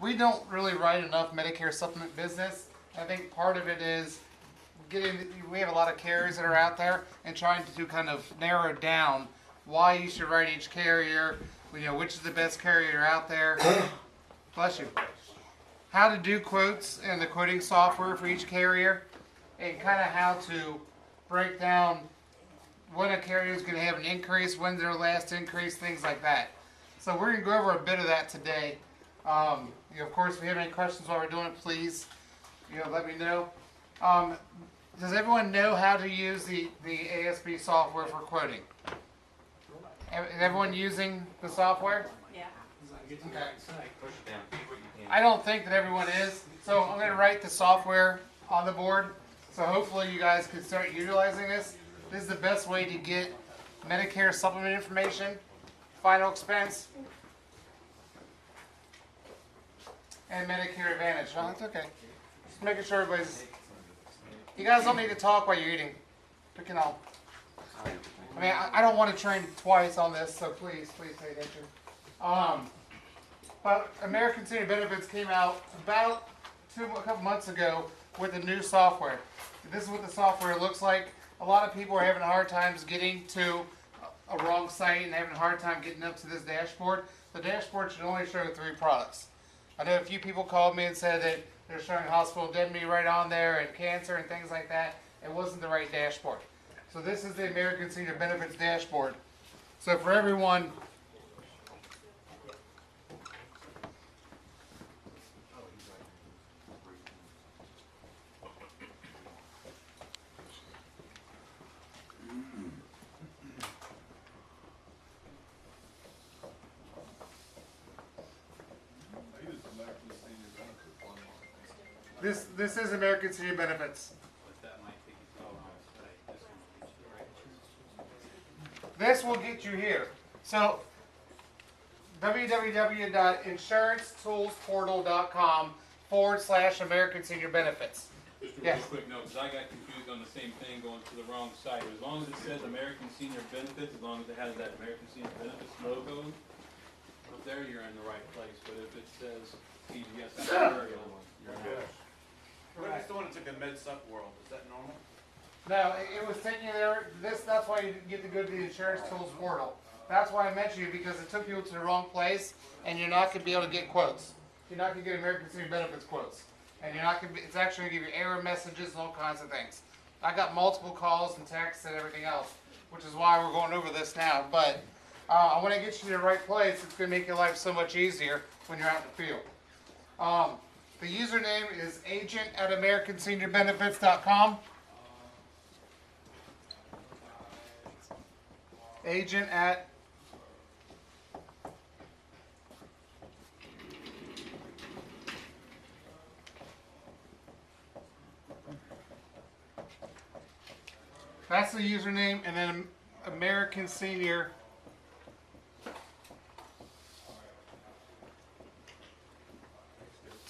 we don't really write enough Medicare supplement business. I think part of it is we have a lot of carriers that are out there and trying to kind of narrow down why you should write each carrier, which is the best carrier out there. Bless you. How to do quotes and the quoting software for each carrier, and kind of how to break down when a carrier is going to have an increase, when's their last increase, things like that. So we're going to go over a bit of that today. Of course, if you have any questions while we're doing it, please, let me know. Does everyone know how to use the ASB software for quoting? Is everyone using the software? Yeah. Okay. I don't think that everyone is. So I'm going to write the software on the board. So hopefully you guys can start utilizing this. This is the best way to get Medicare supplement information, final expense, and Medicare Advantage. Oh, that's okay. Just making sure everybody's... You guys don't need to talk while you're eating. We can all... I mean, I don't want to train twice on this, so please pay attention. But American Senior Benefits came out about a couple months ago with a new software. This is what the software looks like. A lot of people are having a hard time getting to a wrong site and having a hard time getting up to this dashboard. The dashboard should only show 3 products. I know a few people called me and said that they're showing hospital indemnity right on there and cancer and things like that. It wasn't the right dashboard. So this is the American Senior Benefits dashboard. So for everyone, this is American Senior Benefits. This will get you here. So www.insurancetoolsportal.com/American Senior Benefits. Just a Yes. real quick note, because I got confused on the same thing going to the wrong site. As long as it says American Senior Benefits, as long as it has that American Senior Benefits logo up there, you're in the right place. But if it says PGS, that's the area one. You're in the right. What if it's the one that took a med sup world? Is that normal? No, it was taking you there. That's why you get to go to the Insurance Tools portal. That's why I mentioned you, because it took you to the wrong place, and you're not going to be able to get quotes. You're not going to get American Senior Benefits quotes, and you're not going to. It's actually going to give you error messages and all kinds of things. I got multiple calls and texts and everything else, which is why we're going over this now. But I want to get you to the right place. It's going to make your life so much easier when you're out in the field. The username is agent@AmericanSeniorBenefits.com. Agent at that's the username, and then American Senior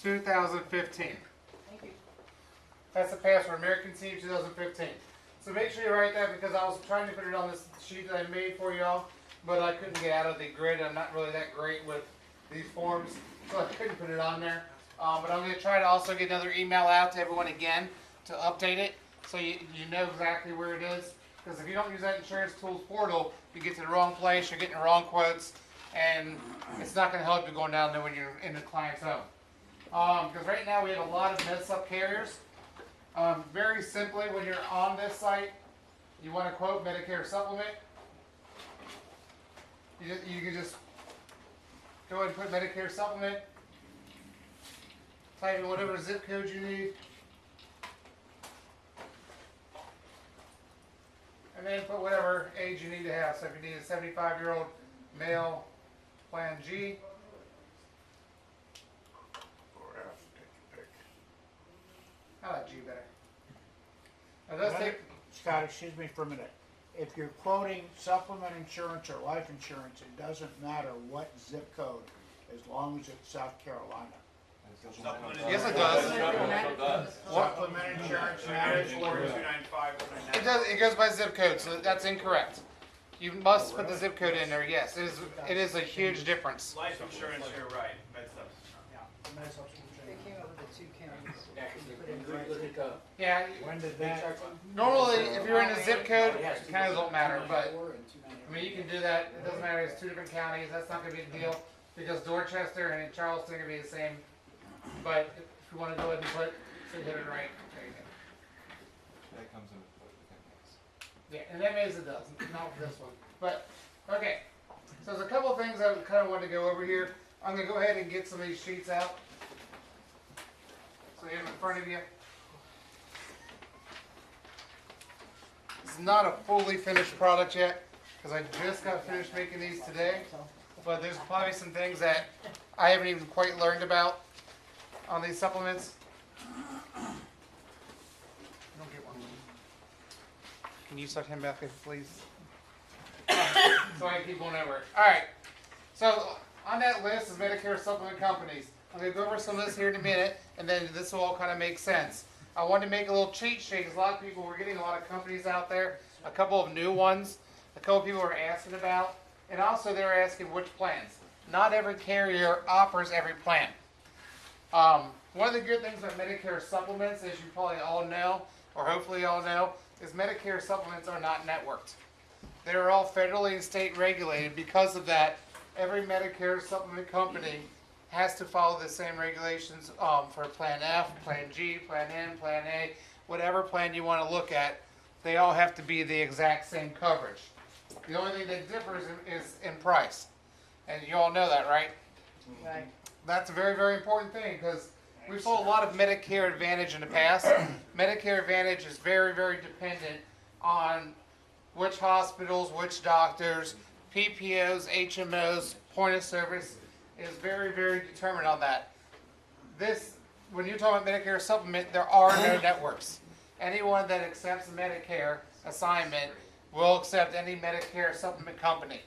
2015. Thank you. That's the password, American Senior 2015. So make sure you write that, because I was trying to put it on this sheet that I made for y'all, but I couldn't get out of the grid. I'm not really that great with these forms, so I couldn't put it on there. But I'm going to try to also get another email out to everyone again to update it, so you know exactly where it is. Because if you don't use that Insurance Tools portal, you get to the wrong place, you're getting the wrong quotes, and it's not going to help you going down there when you're in the client's home. Because right now we have a lot of med sup carriers. Very simply, when you're on this site, you want to quote Medicare supplement. You can just go ahead and put Medicare supplement. Type in whatever zip code you need. And then put whatever age you need to have. So if you need a 75-year-old male, Plan G. I like G better. Now let's take... Scott, excuse me for a minute. If you're quoting supplement insurance or life insurance, it doesn't matter what zip code, as long as it's South Carolina. Yes, it does. Supplement insurance matters. 295. It does. It goes by zip code, so that's incorrect. You must put the zip code in there. Yes, it is a huge difference. Life insurance, you're right. Med sup. Yeah, med two counties. Yeah, 'cause Put in the right look zip at, code. Yeah, When did that? normally if you're in a zip code, it kind of don't matter, but I mean, you can do that. It doesn't matter. It's two different counties. That's not going to be a deal because Dorchester and Charleston are going to be the same. But if you want to go ahead and put, so you hit it right. There you go. That comes in with Yeah, and that means it does. Not with this one. But okay. So there's a couple of things I kind of want to go over here. I'm going to go ahead and get some of these sheets out. So you have them in front of you. It's not a fully finished product yet because I just got finished making these today. But there's probably some things that I haven't even quite learned about on these supplements. Don't get one. Can you start him back in, please? So I can keep going over it. All right. So on that list is Medicare supplement companies. I'm going to go over some of this here in a minute, and then this will all kind of make sense. I wanted to make a little cheat sheet because a lot of people were getting a lot of companies out there, a couple of new ones, a couple of people were asking about, and also they were asking which plans. Not every carrier offers every plan. One of the good things about Medicare supplements, as you probably all know, or hopefully all know, is Medicare supplements are not networked. They're all federally and state regulated. Because of that, every Medicare supplement company has to follow the same regulations for Plan F, Plan G, Plan N, Plan A, whatever plan you want to look at. They all have to be the exact same coverage. The only thing that differs is in price. And you all know that, right? Right. That's a very, very important thing because we've sold a lot of Medicare Advantage in the past. Medicare Advantage is very, very dependent on which hospitals, which doctors, PPOs, HMOs, point of service is very, very determined on that. This, when you're talking about Medicare supplement, there are no networks. Anyone that accepts Medicare assignment will accept any Medicare supplement company.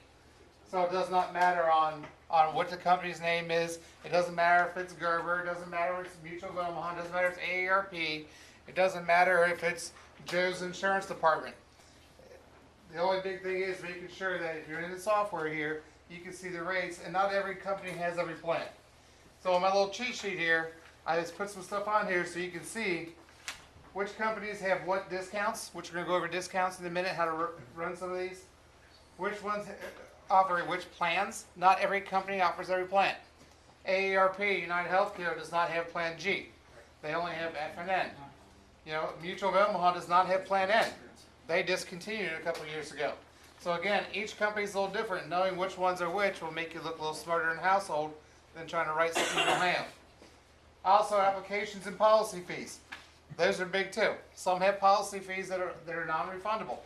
So it does not matter on what the company's name is. It doesn't matter if it's Gerber. It doesn't matter if it's Mutual of Omaha. It doesn't matter if it's AARP. It doesn't matter if it's Joe's Insurance Department. The only big thing is making sure that if you're in the software here, you can see the rates, and not every company has every plan. So on my little cheat sheet here, I just put some stuff on here so you can see which companies have what discounts, which we're going to go over discounts in a minute, how to run some of these. Which ones offer which plans. Not every company offers every plan. AARP, United Healthcare, does not have Plan G. They only have F and N. You know, Mutual of Omaha does not have Plan N. They discontinued it a couple years ago. So again, each company's a little different. Knowing which ones are which will make you look a little smarter in the household than trying to write something you don't have. Also, applications and policy fees. Those are big too. Some have policy fees that are non-refundable.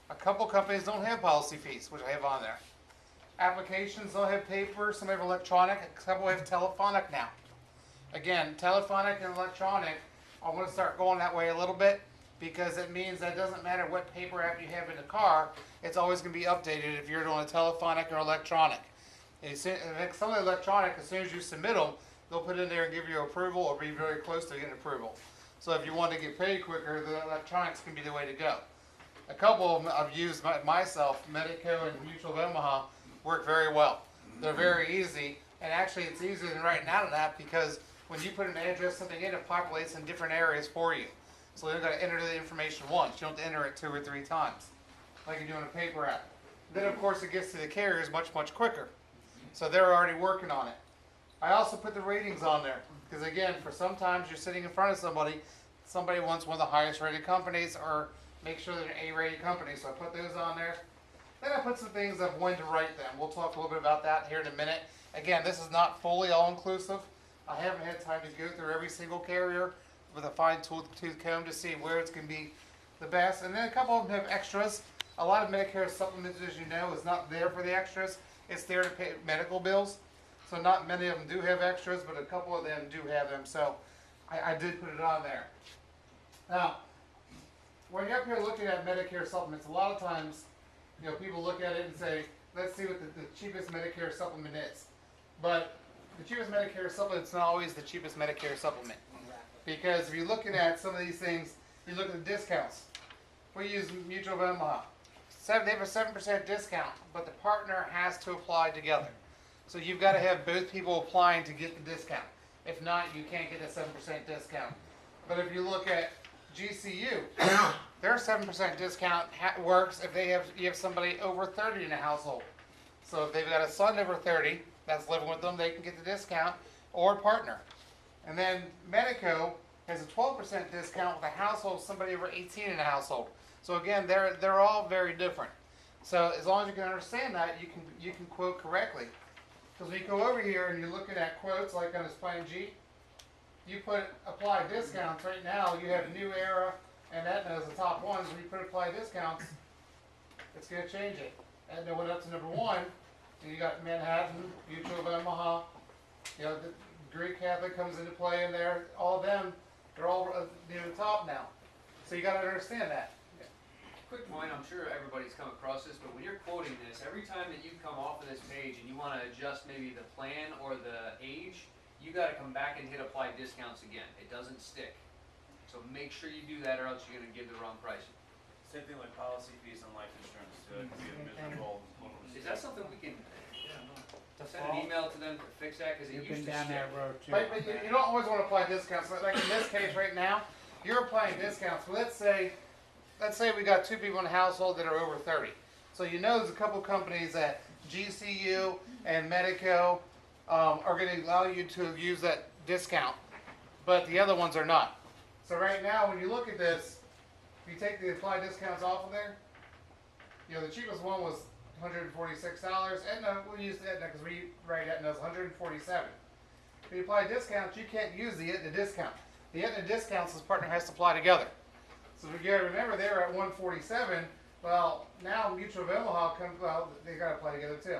A couple companies don't have policy fees, which I have on there. Applications don't have paper, some have electronic, a couple have telephonic now. Again, telephonic and electronic, I want to start going that way a little bit because it means that it doesn't matter what paper app you have in the car, it's always going to be updated if you're doing a telephonic or electronic. And some of the electronic, as soon as you submit them, they'll put in there and give you approval or be very close to getting approval. So if you want to get paid quicker, the electronics can be the way to go. A couple of them I've used myself, Medico and Mutual of Omaha, work very well. They're very easy, and actually it's easier than writing out an app because when you put an address, something in, it populates in different areas for you. So you don't got to enter the information once. You don't have to enter it 2 or 3 times, like you do in a paper app. Then of course it gets to the carriers much, much quicker. So they're already working on it. I also put the ratings on there because again, for sometimes you're sitting in front of somebody wants one of the highest rated companies or make sure they're an A-rated company. So I put those on there. Then I put some things of when to write them. We'll talk a little bit about that here in a minute. Again, this is not fully all-inclusive. I haven't had time to go through every single carrier with a fine-tooth comb to see where it's going to be the best. And then a couple of them have extras. A lot of Medicare supplements, as you know, is not there for the extras. It's there to pay medical bills. So not many of them do have extras, but a couple of them do have them. So I did put it on there. Now, when you're up here looking at Medicare supplements, a lot of times, you know, people look at it and say, let's see what the cheapest Medicare supplement is. But the cheapest Medicare supplement is not always the cheapest Medicare supplement. Because if you're looking at some of these things, you look at the discounts. We use Mutual of Omaha. They have a 7% discount, but the partner has to apply together. So you've got to have both people applying to get the discount. If not, you can't get a 7% discount. But if you look at GCU, their 7% discount works if you have somebody over 30 in a household. So if they've got a son over 30 that's living with them, they can get the discount, or a partner. And then Medico has a 12% discount with a household of somebody over 18 in a household. So again, they're all very different. So as long as you can understand that, you can quote correctly. Because when you go over here and you're looking at quotes like on this Plan G, you put apply discounts. Right now you have New Era and Aetna as the top ones. When you put apply discounts, it's going to change it. Aetna went up to number 1. And you got Manhattan, Mutual of Omaha, you know, the Greek Catholic comes into play in there. All of them, they're all near the top now. So you got to understand that. Quick point, I'm sure everybody's come across this, but when you're quoting this, every time that you come off of this page and you want to adjust maybe the plan or the age, you got to come back and hit apply discounts again. It doesn't stick. So make sure you do that or else you're going to give the wrong pricing. Same thing like policy fees on life insurance too. It can be a miserable. Is that something we can send Default. an email to them to fix that? Because it You've used been to down stick. that road too. But you don't always want to apply discounts. Like in this case right now, you're applying discounts. Well, let's say we got 2 people in a household that are over 30. So you know there's a couple companies that GCU and Medico are going to allow you to use that discount, but the other ones are not. So right now, when you look at this, if you take the applied discounts off of there, you know the cheapest one was $146. Aetna, we'll use Aetna because we write Aetna as $147. If you apply discounts, you can't use the Aetna discount. The Aetna discounts this partner has to apply together. So if you gotta remember, they were at 147. Well, now Mutual of Omaha comes. Well, they gotta apply together too.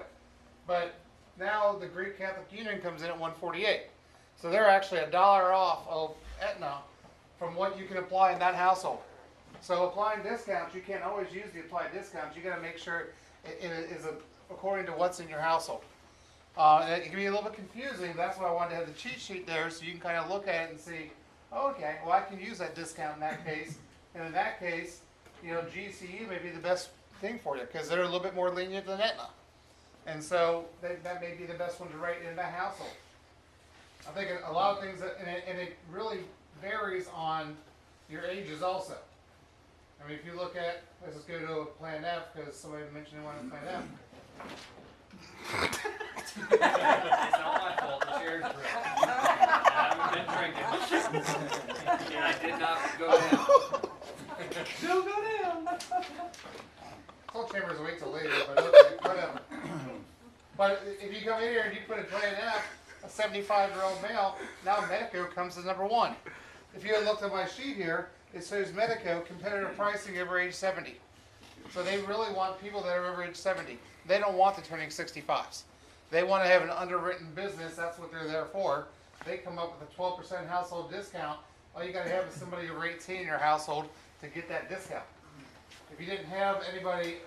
But now the Greek Catholic Union comes in at 148. So they're actually $1 off of Aetna from what you can apply in that household. So applying discounts, you can't always use the applied discounts. You gotta make sure it is according to what's in your household. And it can be a little bit confusing. That's why I wanted to have the cheat sheet there so you can kind of look at it and see, oh, okay, well I can use that discount in that case. And in that case, you know, GCU may be the best thing for you because they're a little bit more lenient than Aetna. And so that may be the best one to write in that household. I think a lot of things, and it really varies on your ages also. I mean, if you look at, let's just go to Plan F because somebody mentioned they wanted Plan F. It's not my fault. The chair's broke. I haven't been drinking. And I did not go down. Still go down. Whole chambers wait till later, but okay, whatever. But if you come in here and you put a Plan F, a 75-year-old male, now Medico comes to number 1. If you had looked at my sheet here, it says Medico competitive pricing over age 70. So they really want people that are over age 70. They don't want the turning 65s. They want to have an underwritten business. That's what they're there for. They come up with a 12% household discount. All you got to have is somebody over 18 in your household to get that discount. If you didn't have anybody,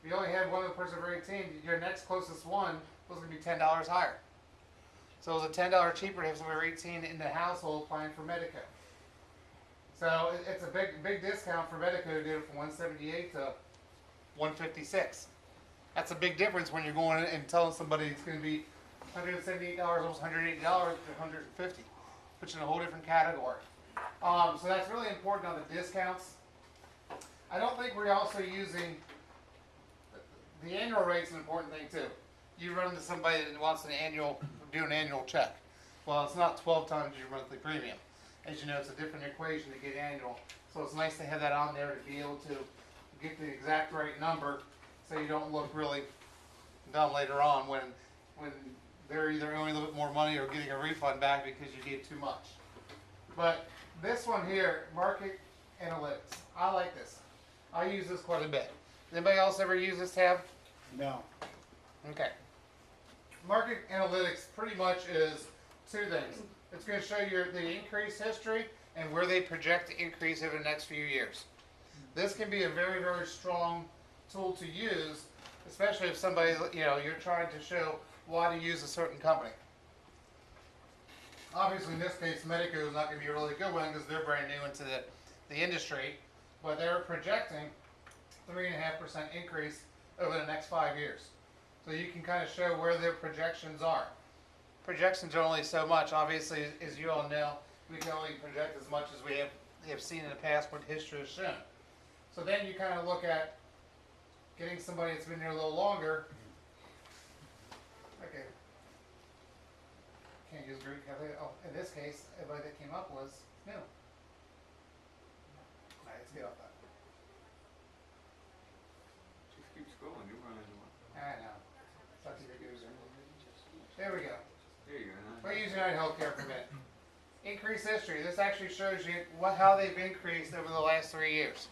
if you only had one other person over 18, your next closest one was going to be $10 higher. So it was a $10 cheaper to have somebody over 18 in the household applying for Medico. So it's a big discount for Medico to do it from 178 to 156. That's a big difference when you're going and telling somebody it's going to be $178, almost $180 to $150. Puts you in a whole different category. So that's really important on the discounts. I don't think we're also using the annual rate's an important thing too. You run into somebody that wants do an annual check. Well, it's not 12 times your monthly premium. As you know, it's a different equation to get annual. So it's nice to have that on there to be able to get the exact right number so you don't look really dumb later on when they're either owing a little bit more money or getting a refund back because you gave too much. But this one here, market analytics. I like this. I use this quite a bit. Anybody else ever use this tab? No. Okay. Market analytics pretty much is 2 things. It's going to show you the increase history and where they project to increase over the next few years. This can be a very, very strong tool to use, especially if somebody, you're trying to show why to use a certain company. Obviously, in this case, Medico is not going to be a really good one because they're brand new into the industry, but they're projecting 3.5% increase over the next 5 years. So you can kind of show where their projections are. projections are only so much. Obviously, as you all know, we can only project as much as we have seen in the past what history has shown. So then you kind of look at getting somebody that's been there a little longer. Okay. Can't use Greek. Oh, in this case, everybody that came up was new. All right, let's get off that. Just keep scrolling, you'll run into one. I know. Such a good user. There we go. There you go. We're using United Healthcare for a minute. Increase history. This actually shows you how they've increased over the last 3 years.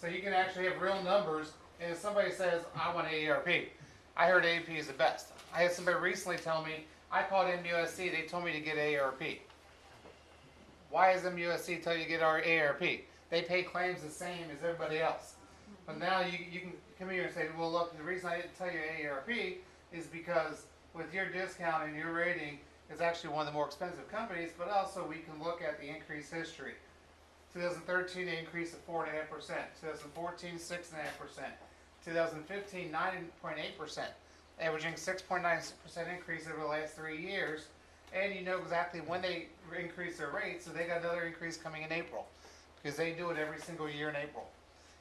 So you can actually have real numbers. And if somebody says, I want AARP, I heard AARP is the best. I had somebody recently tell me, I called MUSC, they told me to get AARP. Why does MUSC tell you to get our AARP? They pay claims the same as everybody else. But now you can come here and say, well, look, the reason I didn't tell you AARP is because with your discount and your rating, it's actually one of the more expensive companies, but also we can look at the increased history. 2013, they increased to 4.5%. 2014, 6.5%. 2015, 9.8%. Averaging 6.9% increase over the last 3 years. And you know exactly when they increase their rates, so they got another increase coming in April. Because they do it every single year in April.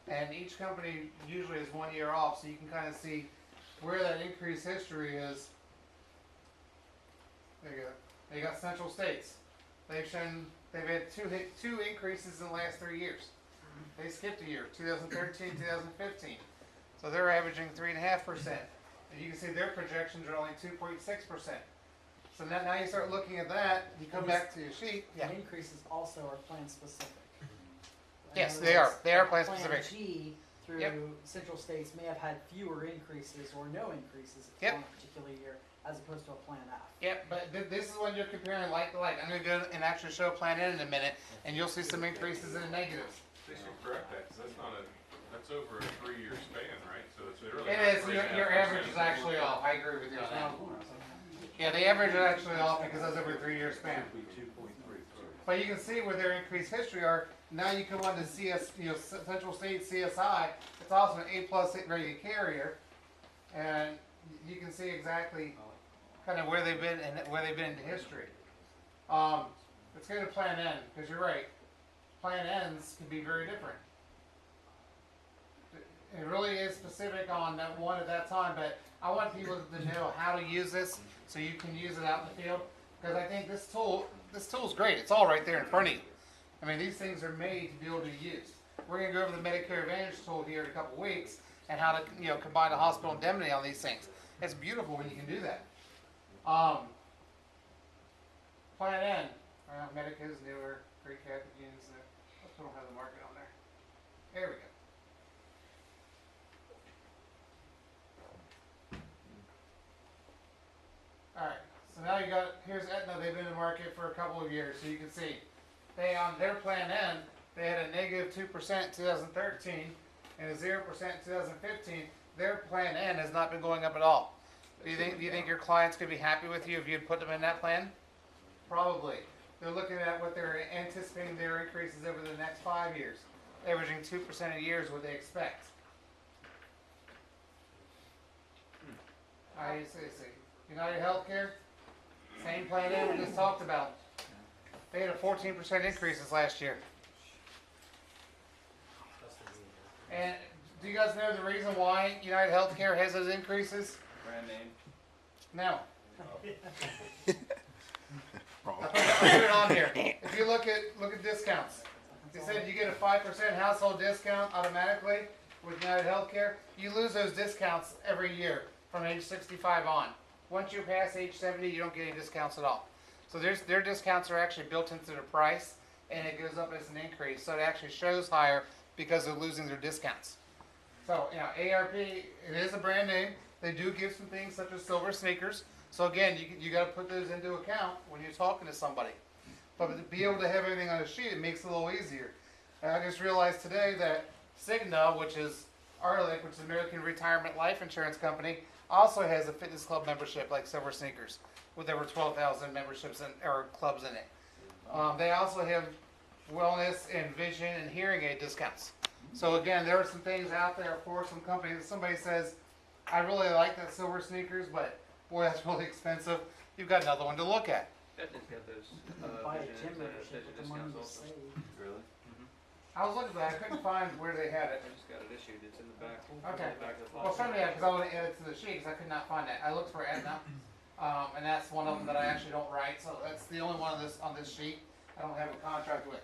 And each company usually is 1 year off, so you can kind of see where that increased history is. There you go. They got Central States. They've had two increases in the last 3 years. They skipped a year, 2013, 2015. So they're averaging 3.5%. And you can see their projections are only 2.6%. So now you start looking at that, you come back to your sheet. Yeah. The increases also are plan specific. In Yes, other they are. words, They are plan specific. Plan G through Yep. Central States may have had fewer increases or no increases Yep. on a particular year as opposed to a Plan F. Yep, but this is when you're comparing like to like. I'm going to go and actually show Plan N in a minute, and you'll see some increases in the negatives. They should correct that, 'cause that's over a 3-year span, right? So it's really. It not is, 3.5%. your average is actually off. I agree with you on that. Yeah, the average is actually off because that's over a 3-year span. But you can see where their increased history are. Now you come on to CS, Central State CSI. It's also an A+ rated carrier, and you can see exactly kind of where they've been and where they've been in history. Let's go to Plan N because you're right. Plan N's can be very different. It really is specific on that one at that time, but I want people to know how to use this so you can use it out in the field. Because I think this tool is great. It's all right there in front of you. I mean, these things are made to be able to be used. We're going to go over the Medicare Advantage tool here in a couple weeks and how to combine the hospital indemnity on these things. It's beautiful when you can do that. Plan N, Medicaid's newer, Greek Catholic Union's new. We don't have the market on there. There we go. Alright, so now here's Aetna. They've been in the market for a couple of years, so you can see they on their Plan N, they had a negative 2% in 2013 and a 0% in 2015. Their Plan N has not been going up at all. Do you think your clients could be happy with you if you'd put them in that plan? Probably. They're looking at what they're anticipating their increases over the next 5 years. Averaging 2% a year is what they expect. IACC. United Healthcare, same Plan N we just talked about. They had a 14% increase this last year. And do you guys know the reason why United Healthcare has those increases? Brand name. No. I put it on here. If you look at discounts, they said you get a 5% household discount automatically with United Healthcare. You lose those discounts every year from age 65 on. Once you pass age 70, you don't get any discounts at all. So their discounts are actually built into the price, and it goes up as an increase. So it actually shows higher because they're losing their discounts. So, AARP, it is a brand name. They do give some things such as silver sneakers. So again, you got to put those into account when you're talking to somebody. But to be able to have everything on a sheet, it makes it a little easier. And I just realized today that Cigna, which is ARLIC, which is American Retirement Life Insurance Company, also has a fitness club membership like Silver Sneakers, with over 12,000 memberships or clubs in it. They also have wellness and vision and hearing aid discounts. So again, there are some things out there for some companies. Somebody says, I really like that Silver Sneakers, but boy, that's really expensive. you've got another one to look at. Bethany's got those, Buy a vision, gym membership vision with the money discounts you also. save. Really? I was looking for that, I couldn't find where they had it. I just got it issued, it's in the back. Okay. Back of the Well, file. somebody had, because I want to add it to the sheet, because I could not find that. I looked for Aetna, and that's one of them that I actually don't write, so that's the only one on this sheet I don't have a contract with.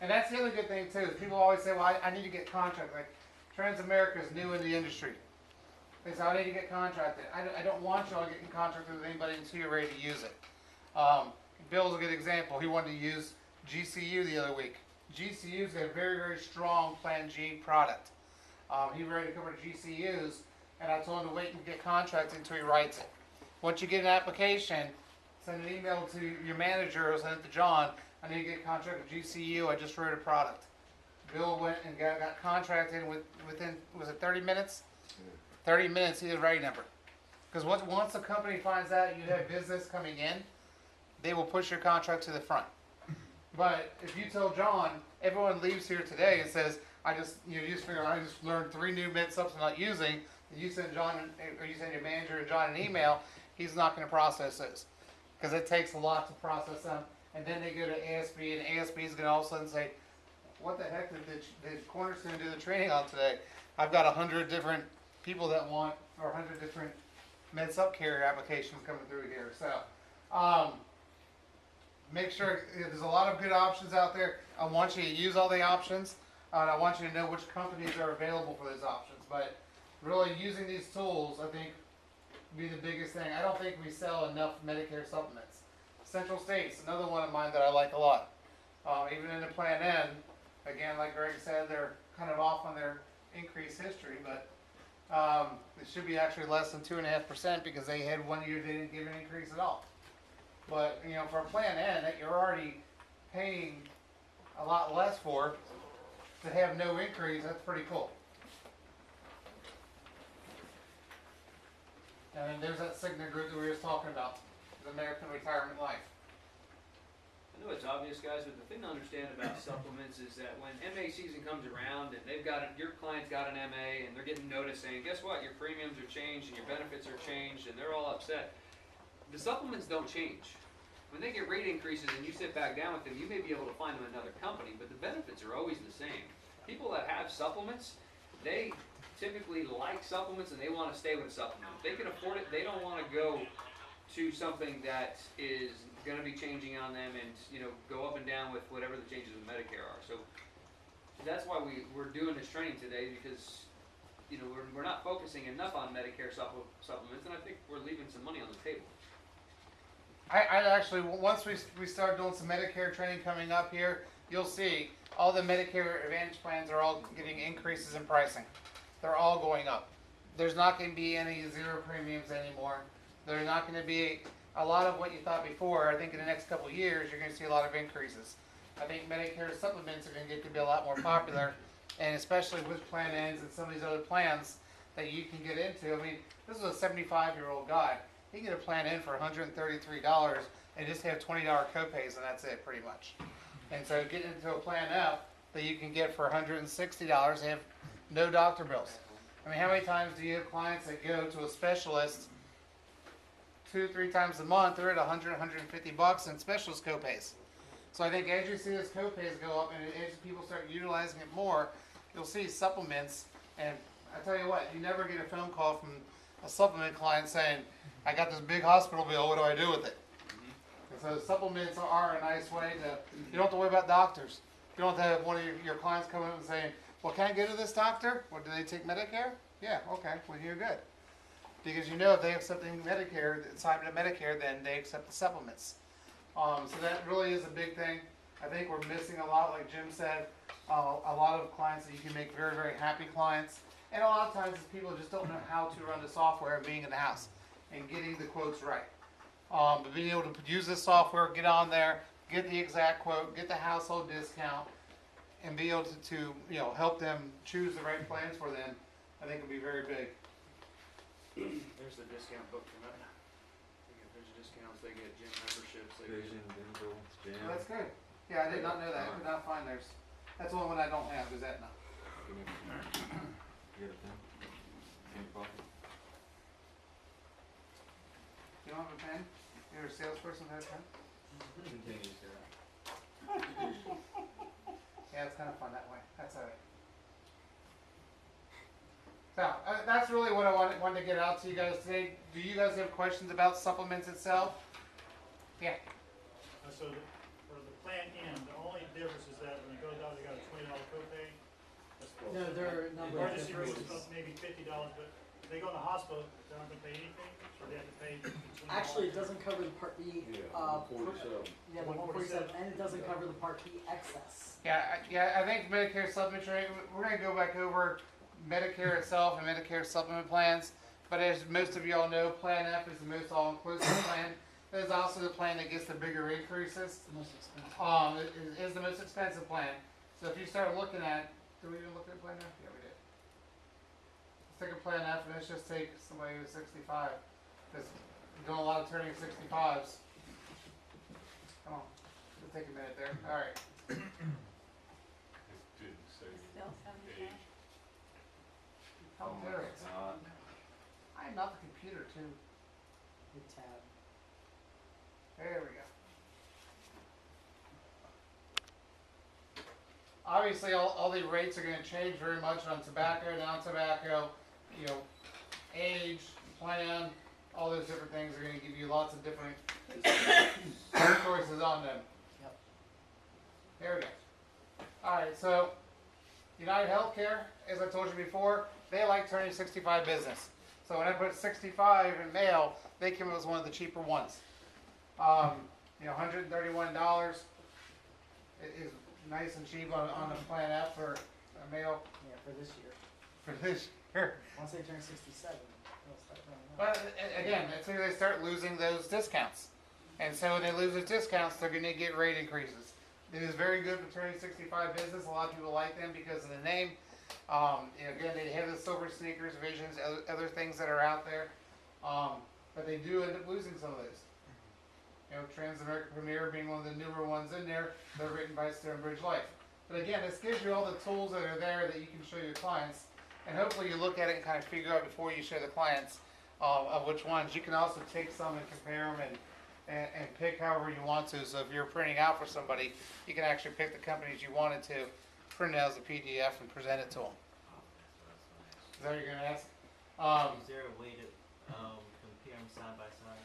And that's the other good thing too, is people always say, well, I need to get contract, like Transamerica is new in the industry. They say, I need to get contracted. I don't want y'all getting contracted with anybody until you're ready to use it. Bill's a good example. He wanted to use GCU the other week. GCU's got a very, very strong Plan G product. He ready to cover GCU's, and I told him to wait and get contracted until he writes it. Once you get an application, send an email to your manager or send it to John. I need to get contracted with GCU. I just wrote a product. Bill went and got contracted within, was it 30 minutes? 30 minutes, he had a writing number. Because once a company finds out you have business coming in, they will push your contract to the front. But if you tell John, everyone leaves here today and says, I just figure I just learned 3 new med subs I'm not using, and you send John, or you send your manager or John an email, he's not going to process those. Because it takes a lot to process them. And then they go to ASB, and ASB is going to all of a sudden say, what the heck did Cornerstone do the training on today? I've got 100 different people that want, or 100 different med sub carrier applications coming through here. So, make sure, there's a lot of good options out there. I want you to use all the options, and I want you to know which companies are available for those options. But really using these tools, I think, would be the biggest thing. I don't think we sell enough Medicare supplements. Central States, another one of mine that I like a lot. Even in the Plan N, again, like Greg said, they're kind of off on their increase history, but it should be actually less than 2.5% because they had 1 year they didn't give an increase at all. But, you know, for a Plan N that you're already paying a lot less for, to have no increase, that's pretty cool. And then there's that Cigna group that we were just talking about, the American Retirement Life. I know it's obvious, guys, but the thing to understand about supplements is that when MA season comes around and your client's got an MA and they're getting notice saying, guess what, your premiums are changed and your benefits are changed and they're all upset. The supplements don't change. When they get rate increases and you sit back down with them, you may be able to find them another company, but the benefits are always the same. People that have supplements, they typically like supplements and they want to stay with a supplement. If they can afford it, they don't want to go to something that is going to be changing on them and, you know, go up and down with whatever the changes with Medicare are. So that's why we're doing this training today, because, you know, we're not focusing enough on Medicare supplements, and I think we're leaving some money on the table. I actually, once we start doing some Medicare training coming up here, you'll see all the Medicare Advantage plans are all getting increases in pricing. They're all going up. There's not going to be any zero premiums anymore. There's not going to be a lot of what you thought before. I think in the next couple of years, you're going to see a lot of increases. I think Medicare supplements are going to get to be a lot more popular, and especially with Plan N's and some of these other plans that you can get into. I mean, this is a 75-year-old guy. He can get a Plan N for $133 and just have $20 copays, and that's it, pretty much. And so getting into a Plan F that you can get for $160 and have no doctor bills. I mean, how many times do you have clients that go to a specialist 2-3 times a month? They're at $100, $150 in specialist copays. So I think as you see those copays go up and as people start utilizing it more, you'll see supplements. And I tell you what, you never get a phone call from a supplement client saying, I got this big hospital bill, what do I do with it? And so supplements are a nice way to, you don't have to worry about doctors. You don't have to have one of your clients come up and saying, well, can I go to this doctor? Well, do they take Medicare? Yeah, okay, well, you're good. Because you know if they accept Medicare, assignment of Medicare, then they accept the supplements. So that really is a big thing. I think we're missing a lot, like Jim said, a lot of clients that you can make very, very happy clients. And a lot of times people just don't know how to run the software and being in the house and getting the quotes right. But being able to use this software, get on there, get the exact quote, get the household discount, and be able to you know, help them choose the right plans for them, I think would be very big. There's the discount book from it. They get vision discounts, they get gym memberships, they get... Vision, dental, gym. Well, that's good. Yeah, I did not know that. I could not find theirs. That's the only one I don't have, is Aetna. Give me a- You got a pen? In your pocket? You don't have a pen? You're a salesperson, that time? Continues there. Yeah, it's kind of fun that way. That's alright. So, that's really what I wanted to get out to you guys today. Do you guys have questions about supplements itself? Yeah. So for the plan M, the only difference is that when you go down, they got a $20 copay. No, there are a number of Emergency room is differences. maybe $50, but if they go in the hospital, they're not gonna pay anything, or they have to pay $20. Actually, it doesn't cover the Part B, yeah, the 147. 147, and it doesn't cover the Part B excess. Yeah, I think Medicare supplement rate, we're gonna go back over Medicare itself and Medicare supplement plans. But as most of y'all know, Plan F is the most all-inclusive plan. It is also the plan that gets the bigger increases. It's the most expensive. It is the most expensive plan. So if you start looking at, did we even look at Plan F? Yeah, we did. Let's take a Plan F and let's just take somebody who's 65. Because we're doing a lot of turning 65s. Come on, let's take a minute there. All right. It didn't say age. How dare it? I am not the computer too. Good tab. There we go. Obviously, all the rates are going to change very much on tobacco, non-tobacco, you know, age, plan, all those different things are going to give you lots of different choices on them. Yep. There we go. All right, so United Healthcare, as I told you before, they like turning 65 business. So when I put 65 in male, they came up as one of the cheaper ones. You know, $131 is nice and cheap on the Plan F for a male Yeah, for this year. for this year. Once they turn 67, they'll start running out. But again, that's when they start losing those discounts. And so when they lose those discounts, they're going to get rate increases. It is very good for turning 65 business. A lot of people like them because of the name. You know, again, they have the silver sneakers, visions, other things that are out there. But they do end up losing some of those. You know, Transamerica Premier being one of the newer ones in there. They're written by Stonebridge Life. But again, this gives you all the tools that are there that you can show your clients. And hopefully you look at it and kind of figure out before you show the clients of which ones. You can also take some and compare them and pick however you want to. So if you're printing out for somebody, you can actually pick the companies you wanted to, print it out as a PDF and present it to them. Is that what you're going to ask? Is there a way to compare them side by side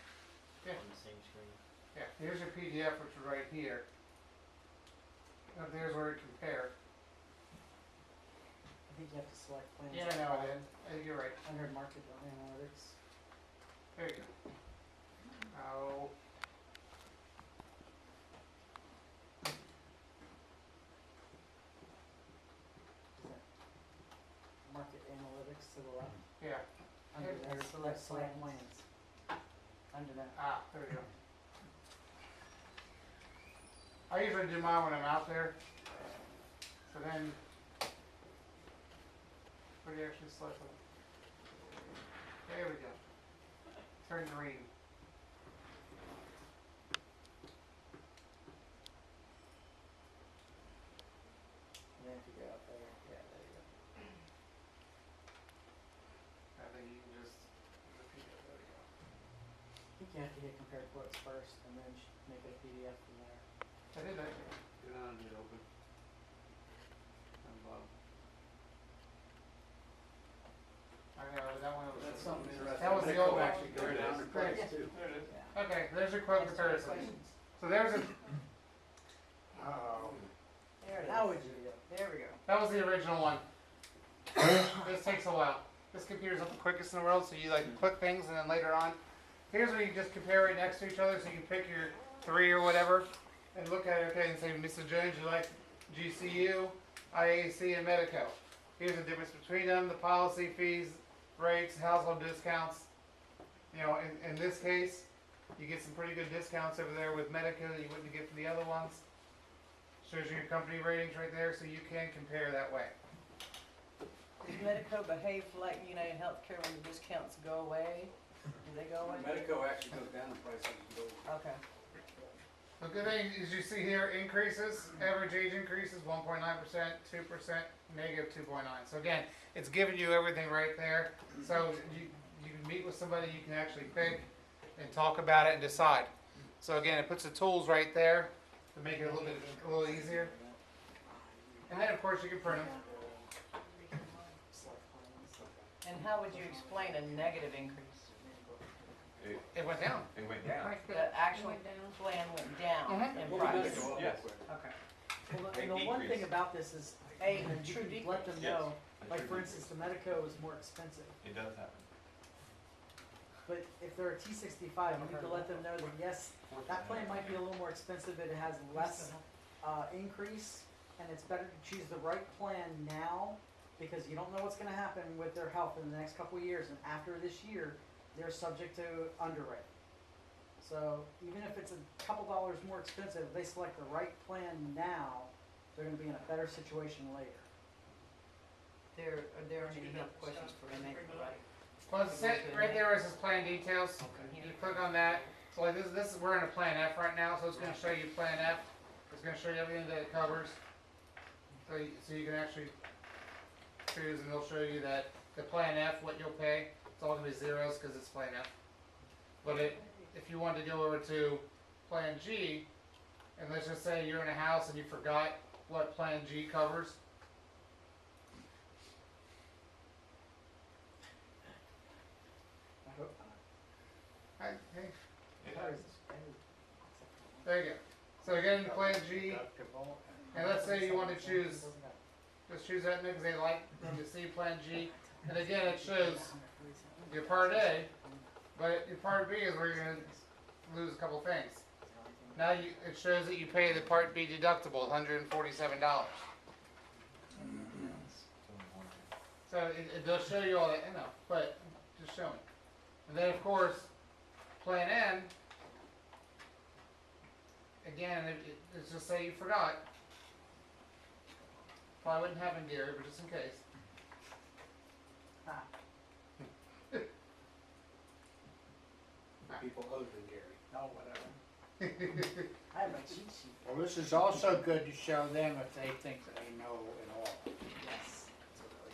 Yeah. on the same screen? Yeah, here's your PDF, which is right here. There's where it compared. I think you have to select plans. Yeah, no, I did. I think you're right. Under market analytics. There you go. Oh. Is that market analytics to the left? Yeah. Under Here, there, select select plans. Under that. Ah, there we go. I usually do mine when I'm out there. So then, where do you actually select them? There we go. Turn green. And then if you go up there, yeah, there you go. I think you can just repeat it. There we go. I think you have to hit compare quotes first and then make a PDF from there. I did actually. Get on, get open. On the bottom. I know, that one was. That's something interesting. That was the old one. Actually go down to Great. price too. There it is. Yeah. Okay, there's your quote comparison. So there's a, Oh, There it is. Now would you do? There we go. that was the original one. This takes a while. This computer's not the quickest in the world, so you like click things and then later on. Here's where you just compare right next to each other, so you can pick your 3 or whatever, and look at it, okay, and say, Mr. Jones, you like GCU, IAC, and Medico. Here's the difference between them, the policy fees, rates, household discounts. You know, in this case, you get some pretty good discounts over there with Medico that you wouldn't get from the other ones. Shows you your company ratings right there, so you can compare that way. Does Medico behave like United Healthcare when the discounts go away? Do they go away? Medico actually goes down in price as you go. Okay. The good thing is you see here increases, average age increases 1.9%, 2%, negative 2.9. So again, it's giving you everything right there. So you can meet with somebody, you can actually pick and talk about it and decide. So again, it puts the tools right there to make it a little easier. And then of course you can print them. And how would you explain a negative increase? It went down. It went down. The actual plan went down Mhm. in Well, price. because- Yes. Okay. Well, Big and the one thing decrease. about this is, A you true can let them decrease. know, Yes. like for instance, the Medico is more expensive. It does happen. But if they're a T65, you need to let them know that yes, that plan might be a little more expensive, but it has less increase, and it's better to choose the right plan now, because you don't know what's gonna happen with their health in the next couple of years, and after this year, they're subject to underwrite. So even if it's a couple dollars more expensive, if they select the right plan now, they're gonna be in a better situation later. Are there any health questions for Renee, right? Well, it's right there where it says plan details. You click on that. So like this is we're in a plan F right now, so it's going to show you plan F. It's going to show you everything that it covers. So you can actually choose, and they'll show you that the plan F, what you'll pay. It's all going to be zeros because it's plan F. But if you want to go over to plan G, and let's just say you're in a house and you forgot what plan G covers. I hope not. Hey, It Ours happens. is- there you go. So again, plan G, and let's say you want to choose, just choose that because they like to see plan G. And again, it shows your part A, but your part B is where you're going to lose a couple things. Now it shows that you pay the part B deductible, $147. So it does show you all that, but just showing. And then of course, plan N, again, it's just say you forgot. Probably wouldn't happen, Gary, but just in case. Ah, People other than Gary. no, whatever. I have my cheat sheet. Well, this is also good to show them if they think that they know it all. Yes.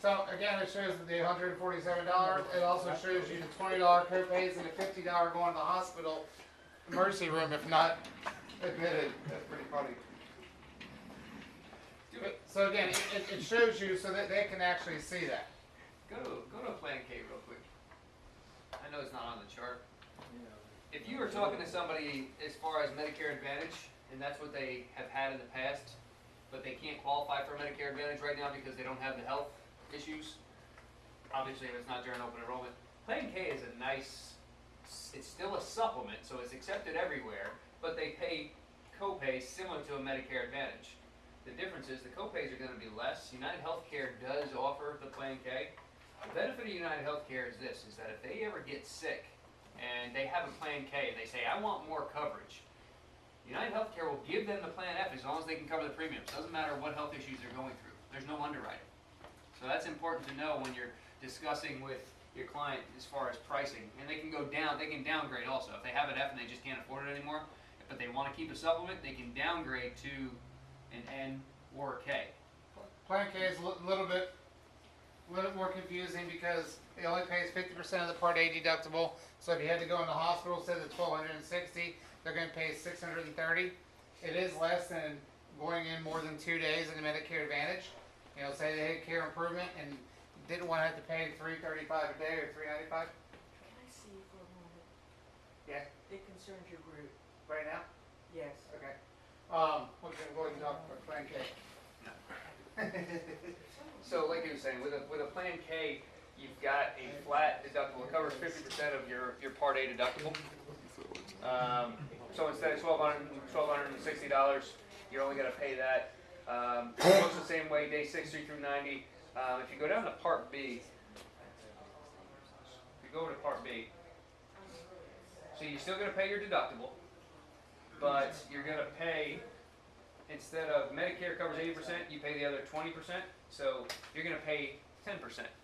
So again, it shows the $147. It also shows you the $20 copays and the $50 going to the hospital emergency room if not admitted. That's pretty funny. So again, it shows you so that they can actually see that. Go to Plan K real quick. I know it's not on the chart. If you were talking to somebody as far as Medicare Advantage, and that's what they have had in the past, but they can't qualify for Medicare Advantage right now because they don't have the health issues, obviously if it's not during open enrollment, Plan K is a nice, it's still a supplement, so it's accepted everywhere, but they pay copays similar to a Medicare Advantage. The difference is the copays are going to be less. United Healthcare does offer the Plan K. The benefit of United Healthcare is this, is that if they ever get sick and they have a Plan K and they say, I want more coverage, United Healthcare will give them the Plan F as long as they can cover the premiums. Doesn't matter what health issues they're going through. There's no underwriting. So that's important to know when you're discussing with your client as far as pricing. And they can go down, they can downgrade also. If they have an F and they just can't afford it anymore, but they want to keep a supplement, they can downgrade to an N or a K. Plan K is a little bit more confusing because it only pays 50% of the Part A deductible. So if you had to go in the hospital, say it's $1,260, they're going to pay $630. It is less than going in more than 2 days in the Medicare Advantage. You know, say they had care improvement and didn't want to have to pay $335 a day or $395. Can I see for a moment? Yeah. It concerns your group. Right now? Yes. Okay. We'll talk about Plan K. So like you were saying, with a Plan K, you've got a flat deductible. It covers 50% of your Part A deductible. So instead of $1,260, you're only going to pay that. It works the same way, day 60 through 90. If you go down to Part B, so you're still going to pay your deductible, but you're going to pay, instead of Medicare covers 80%, you pay the other 20%. So you're going to pay 10%.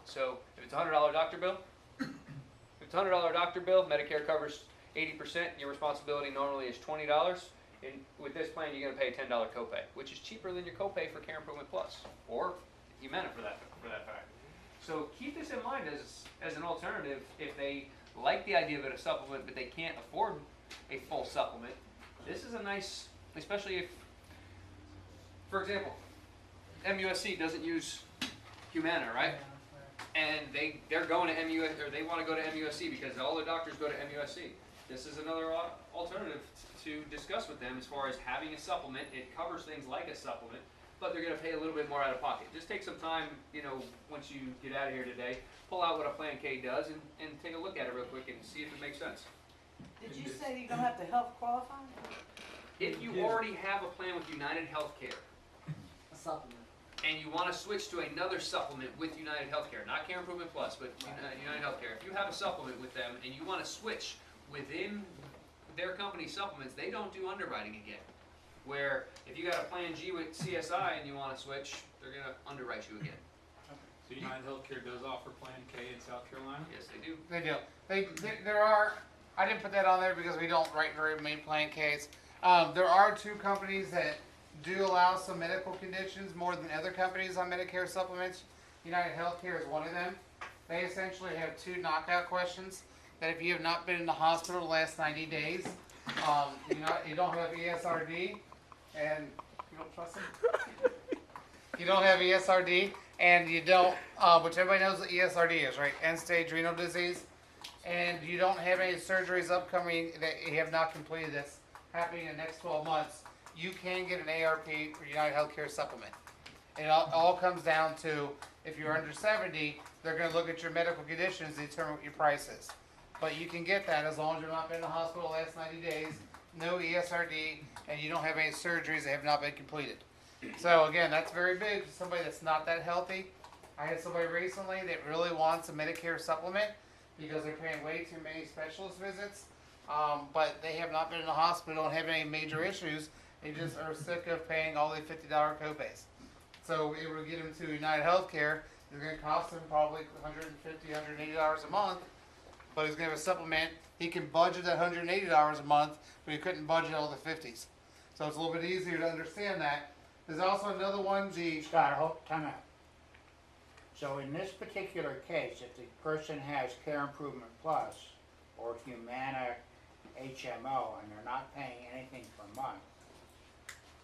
So if it's a $100 doctor bill, Medicare covers 80%. Your responsibility normally is $20. And with this plan, you're going to pay a $10 copay, which is cheaper than your copay for Care Improvement Plus, or Humana for that fact. So keep this in mind as an alternative if they like the idea of it a supplement, but they can't afford a full supplement. This is a nice, especially if, for example, MUSC doesn't use Humana, right? And they're going to MUSC, or they want to go to MUSC because all their doctors go to MUSC. This is another alternative to discuss with them as far as having a supplement. It covers things like a supplement, but they're going to pay a little bit more out of pocket. Just take some time, you know, once you get out of here today, pull out what a Plan K does and take a look at it real quick and see if it makes sense. Did you say you don't have to health qualify? If you already have a plan with United Healthcare, A supplement. and you want to switch to another supplement with United Healthcare, not Care Improvement Plus, but United Healthcare, if you have a supplement with them and you want to switch within their company supplements, they don't do underwriting again. Where if you got a Plan G with CSI and you want to switch, they're going to underwrite you again. So United Healthcare does offer Plan K in South Carolina? Yes, they do. They do. There are, I didn't put that on there because we don't write very many Plan Ks. There are two companies that do allow some medical conditions more than other companies on Medicare supplements. United Healthcare is one of them. They essentially have two knockout questions that if you have not been in the hospital the last 90 days, you don't have ESRD, and you don't trust them? You don't have ESRD, and you don't, which everybody knows what ESRD is, right? End-stage renal disease. And you don't have any surgeries upcoming that you have not completed that's happening in the next 12 months, you can get an ARP for United Healthcare supplement. And it all comes down to, if you're under 70, they're going to look at your medical conditions to determine what your price is. But you can get that as long as you've not been in the hospital the last 90 days, no ESRD, and you don't have any surgeries that have not been completed. So again, that's very big for somebody that's not that healthy. I had somebody recently that really wants a Medicare supplement because they're paying way too many specialist visits, but they have not been in the hospital and have any major issues. They just are sick of paying all the $50 copays. So it will get them to United Healthcare. It's going to cost them probably $150, $180 a month, but he's going to have a supplement. He can budget that $180 a month, but he couldn't budget all the 50s. So it's a little bit easier to understand that. There's also another one, Scott, hold, time out. So in this particular case, if the person has Care Improvement Plus or Humana HMO and they're not paying anything per month,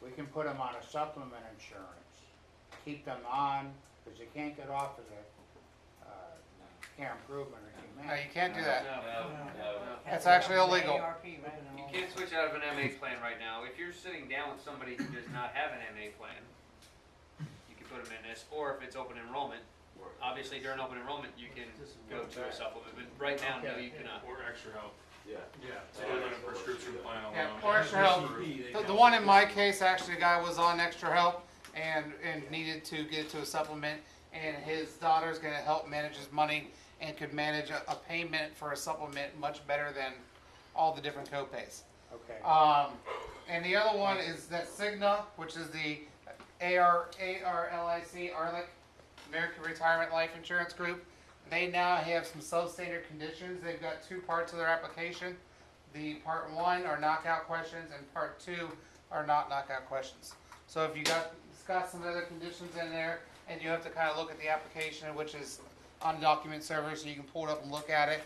we can put them on a supplement insurance, keep them on, because they can't get off of the Care Improvement or no, Humana. you can't do that. No. That's actually illegal. ARP, right? You can't switch out of an MA plan right now. If you're sitting down with somebody who does not have an MA plan, you can put them in this, or if it's open enrollment, obviously during open enrollment, you can go to a supplement, but right now, no, you cannot. Or extra help. Yeah. Yeah. So they're on a prescription plan alone. Yeah, or extra help. The one in my case, actually, the guy was on extra help and needed to get to a supplement, and his daughter's going to help manage his money and could manage a payment for a supplement much better than all the different copays. Okay. And the other one is that Cigna, which is the ARLIC, American Retirement Life Insurance Group. They now have some substandard conditions. They've got two parts of their application. The part 1 are knockout questions, and part 2 are not knockout questions. So if it's got some other conditions in there, and you have to kind of look at the application, which is on document server, so you can pull it up and look at it.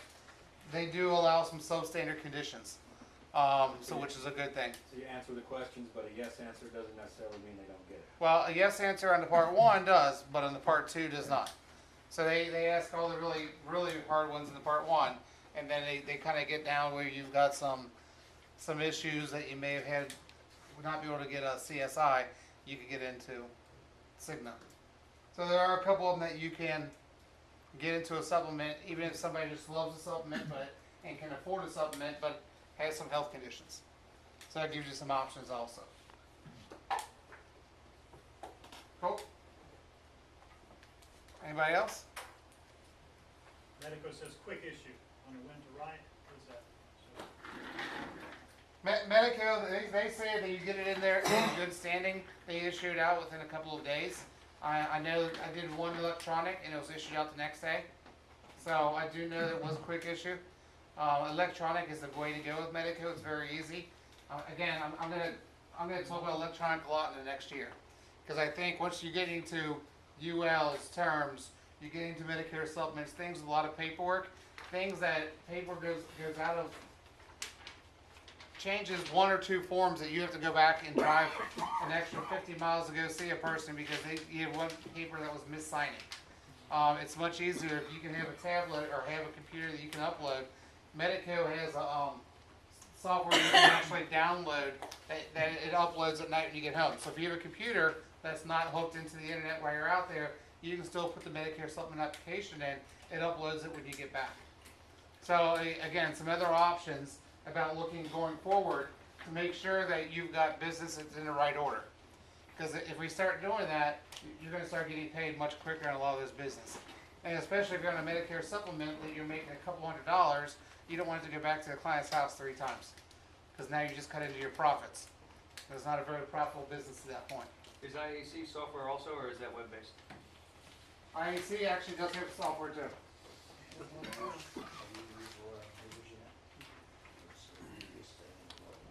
They do allow some substandard conditions, which is a good thing. So you answer the questions, but a yes answer doesn't necessarily mean they don't get it. Well, a yes answer on the part 1 does, but on the part 2 does not. So they ask all the really, really hard ones in the part 1, and then they kind of get down where you've got some issues that you may have had, would not be able to get a CSI, you could get into Cigna. So there are a couple of them that you can get into a supplement, even if somebody just loves a supplement and can afford a supplement, but has some health conditions. So that gives you some options also. Cool. Anybody else? Medico says quick issue on the when to write, what's that? Medico, they say that you get it in there in good standing. They issue it out within a couple of days. I know I did one electronic and it was issued out the next day. So I do know that it was a quick issue. Electronic is the way to go with Medico. It's very easy. Again, I'm gonna talk about electronic a lot in the next year, because I think once you get into UL's terms, you get into Medicare supplements, things with a lot of paperwork, things that paper goes out of changes one or two forms that you have to go back and drive an extra 50 miles to go see a person because you had one paper that was missigning. It's much easier if you can have a tablet or have a computer that you can upload. Medico has a software you can actually download that it uploads at night when you get home. So if you have a computer that's not hooked into the internet while you're out there, you can still put the Medicare supplement application in. It uploads it when you get back. So again, some other options about looking going forward to make sure that you've got business that's in the right order. Because if we start doing that, you're going to start getting paid much quicker on a lot of this business. And especially if you're on a Medicare supplement that you're making a couple $100s, you don't want it to go back to the client's house 3 times. Because now you just cut into your profits. It's not a very profitable business at that point. Is IAC software also, or is that web-based? IAC actually does have software too.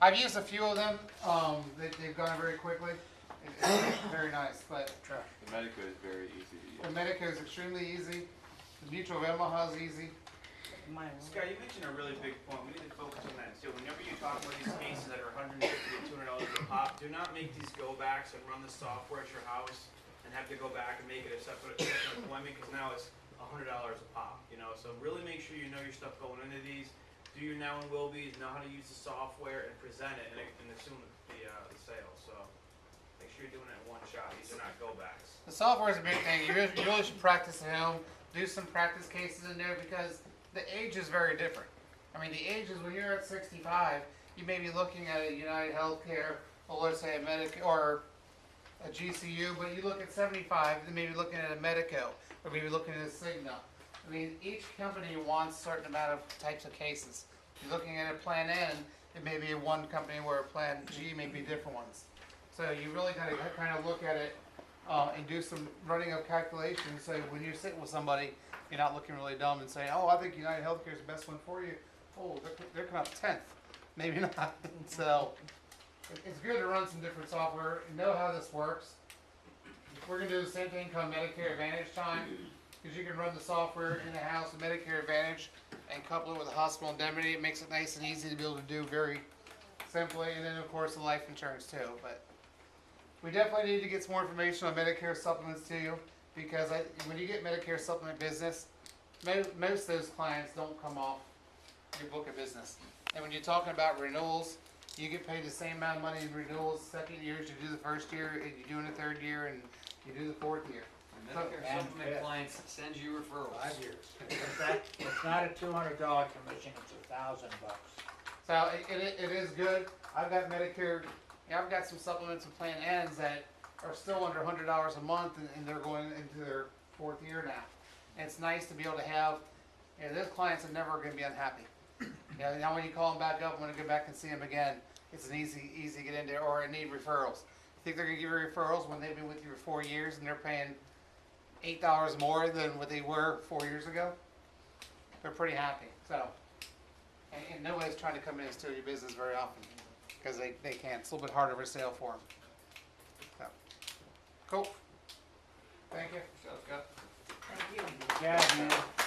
I've used a few of them. They've gone very quickly. It's very nice, but The Medico is very easy to use. the Medico is extremely easy. The Mutual of Omaha is easy. Mine. Scott, you mentioned a really big point. We need to focus on that too. Whenever you talk about these cases that are $150 to $200 a pop, do not make these go backs and run the software at your house and have to go back and make it a separate appointment because now it's $100 a pop. You know, so really make sure you know your stuff going into these. Do your now and will be's, know how to use the software and present it and assume the sale. So make sure you're doing it in one shot. These are not go backs. The software is a big thing. You really should practice at home. Do some practice cases in there because the age is very different. I mean, the age is when you're at 65, you may be looking at a United Healthcare, or let's say a Medic or a GCU, but you look at 75, then maybe looking at a Medico, or maybe looking at a Cigna. I mean, each company wants a certain amount of types of cases. If you're looking at a Plan N, it may be one company where a Plan G may be different ones. So you really got to kind of look at it and do some running of calculations. So when you're sitting with somebody, you're not looking really dumb and saying, "Oh, I think United Healthcare is the best one for you." Oh, they're coming up 10th. Maybe not. So it's good to run some different software and know how this works. We're going to do the same thing come Medicare Advantage time because you can run the software in the house with Medicare Advantage and couple it with a hospital indemnity. It makes it nice and easy to be able to do very simply. And then, of course, the life insurance too. But we definitely need to get some more information on Medicare supplements to you because when you get Medicare supplement business, most of those clients don't come off your book of business. And when you're talking about renewals, you get paid the same amount of money in renewals second year as you do the first year, and you do in the third year, and you do the fourth year. Medicare And supplement fifth. clients send you referrals. 5 years. It's not a $200 commission, it's $1,000. So it is good. I've got Medicare, I've got some supplements and Plan N's that are still under $100 a month, and they're going into their 4th year now. And it's nice to be able to have, those clients are never going to be unhappy. Now when you call them back up, when you go back and see them again, it's an easy to get into, or need referrals. You think they're going to give you referrals when they've been with you for 4 years and they're paying $8 more than what they were 4 years ago? They're pretty happy. So, and nobody's trying to come in and steal your business very often because they can't. It's a little bit harder of a sale for them. So, cool. Thank you. So, Scott. Thank you. Good job, man.